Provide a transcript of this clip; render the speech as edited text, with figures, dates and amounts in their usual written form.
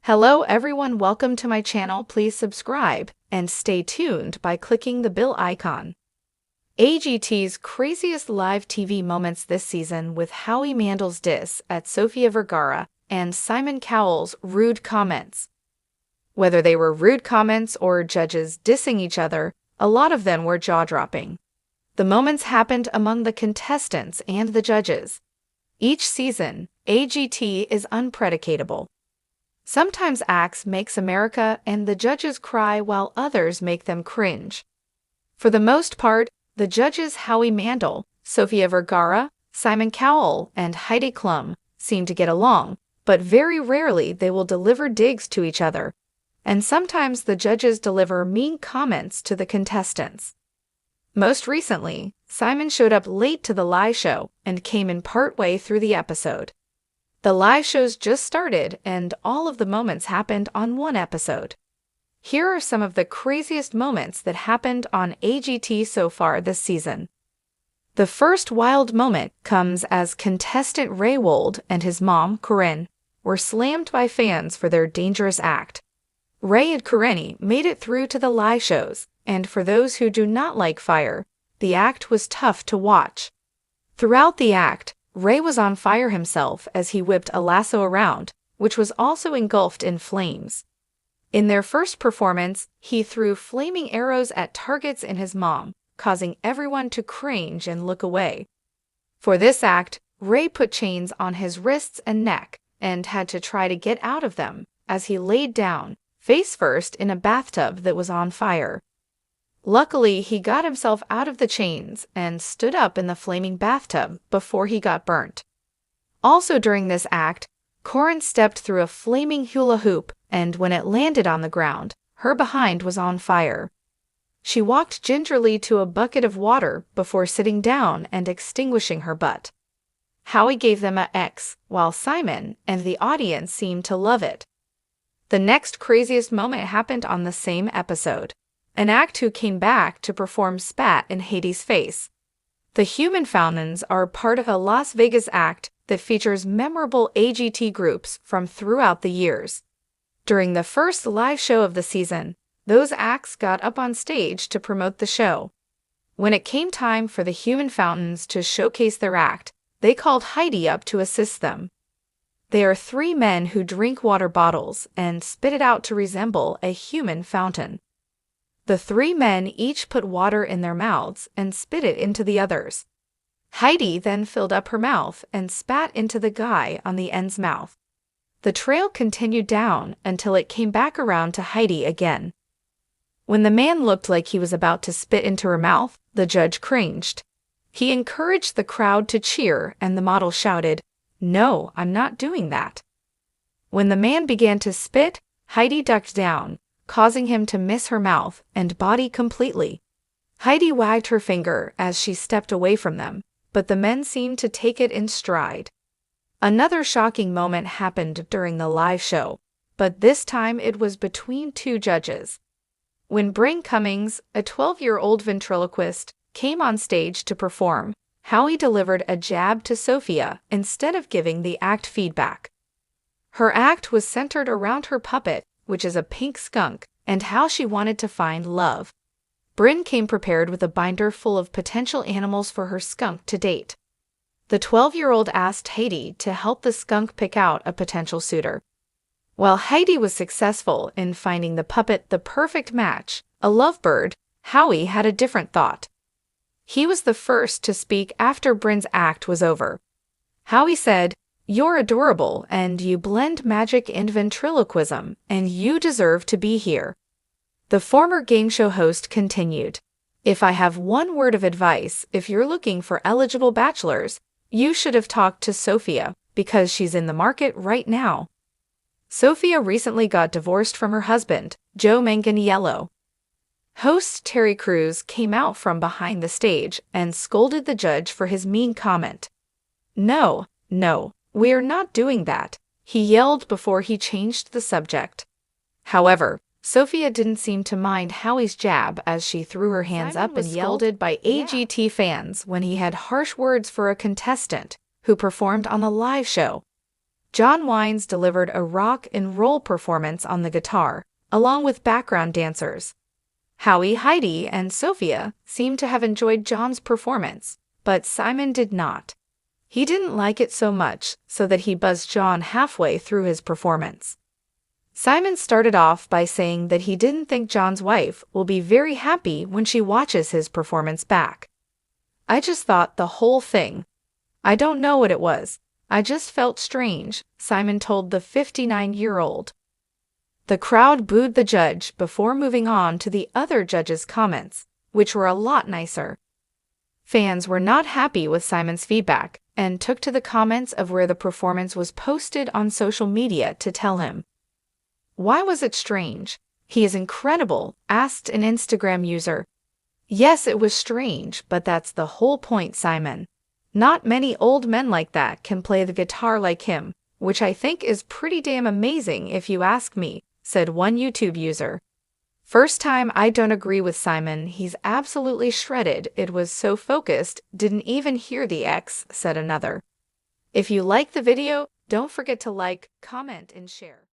Hello everyone, welcome to my channel. Please subscribe and stay tuned by clicking the bell icon. AGT's craziest live TV moments this season with Howie Mandel's diss at Sofia Vergara and Simon Cowell's rude comments. Whether they were rude comments or judges dissing each other, a lot of them were jaw-dropping. The moments happened among the contestants and the judges. Each season, AGT is unpredictable. Sometimes acts makes America and the judges cry while others make them cringe. For the most part, the judges Howie Mandel, Sofia Vergara, Simon Cowell, and Heidi Klum seem to get along, but very rarely they will deliver digs to each other. And sometimes the judges deliver mean comments to the contestants. Most recently, Simon showed up late to the live show and came in partway through the episode. The live shows just started, and all of the moments happened on one episode. Here are some of the craziest moments that happened on AGT so far this season. The first wild moment comes as contestant Raywold and his mom, Corinne, were slammed by fans for their dangerous act. Ray and Corinne made it through to the live shows, and for those who do not like fire, the act was tough to watch. Throughout the act, Ray was on fire himself as he whipped a lasso around, which was also engulfed in flames. In their first performance, he threw flaming arrows at targets in his mom, causing everyone to cringe and look away. For this act, Ray put chains on his wrists and neck and had to try to get out of them as he laid down, face first, in a bathtub that was on fire. Luckily, he got himself out of the chains and stood up in the flaming bathtub before he got burnt. Also during this act, Corinne stepped through a flaming hula hoop, and when it landed on the ground, her behind was on fire. She walked gingerly to a bucket of water before sitting down and extinguishing her butt. Howie gave them an X, while Simon and the audience seemed to love it. The next craziest moment happened on the same episode. An act who came back to perform spat in Heidi's face. The Human Fountains are part of a Las Vegas act that features memorable AGT groups from throughout the years. During the first live show of the season, those acts got up on stage to promote the show. When it came time for the Human Fountains to showcase their act, they called Heidi up to assist them. They are three men who drink water bottles and spit it out to resemble a human fountain. The three men each put water in their mouths and spit it into the others. Heidi then filled up her mouth and spat into the guy on the end's mouth. The trail continued down until it came back around to Heidi again. When the man looked like he was about to spit into her mouth, the judge cringed. He encouraged the crowd to cheer, and the model shouted, "No, I'm not doing that." When the man began to spit, Heidi ducked down, causing him to miss her mouth and body completely. Heidi wagged her finger as she stepped away from them, but the men seemed to take it in stride. Another shocking moment happened during the live show, but this time it was between two judges. When Brain Cummings, a 12-year-old ventriloquist, came on stage to perform, Howie delivered a jab to Sofia instead of giving the act feedback. Her act was centered around her puppet, which is a pink skunk, and how she wanted to find love. Bryn came prepared with a binder full of potential animals for her skunk to date. The 12-year-old asked Heidi to help the skunk pick out a potential suitor. While Heidi was successful in finding the puppet the perfect match, a lovebird, Howie had a different thought. He was the first to speak after Bryn's act was over. Howie said, "You're adorable, and you blend magic and ventriloquism, and you deserve to be here." The former game show host continued, "If I have one word of advice, if you're looking for eligible bachelors, you should have talked to Sofia, because she's in the market right now." Sofia recently got divorced from her husband, Joe Manganiello. Host Terry Crews came out from behind the stage and scolded the judge for his mean comment. No, we're not doing that," he yelled before he changed the subject. However, Sofia didn't seem to mind Howie's jab as she threw her hands up and yelled by AGT fans when he had harsh words for a contestant who performed on the live show. John Wines delivered a rock and roll performance on the guitar, along with background dancers. Howie, Heidi, and Sofia seemed to have enjoyed John's performance, but Simon did not. He didn't like it so much so that he buzzed John halfway through his performance. Simon started off by saying that he didn't think John's wife will be very happy when she watches his performance back. "I just thought the whole thing. I don't know what it was. I just felt strange," Simon told the 59-year-old. The crowd booed the judge before moving on to the other judges' comments, which were a lot nicer. Fans were not happy with Simon's feedback and took to the comments of where the performance was posted on social media to tell him. "Why was it strange? He is incredible," asked an Instagram user. "Yes, it was strange, but that's the whole point, Simon. Not many old men like that can play the guitar like him, which I think is pretty damn amazing if you ask me," said one YouTube user. "First time I don't agree with Simon, he's absolutely shredded. It was so focused, didn't even hear the X," said another. If you like the video, don't forget to like, comment, and share.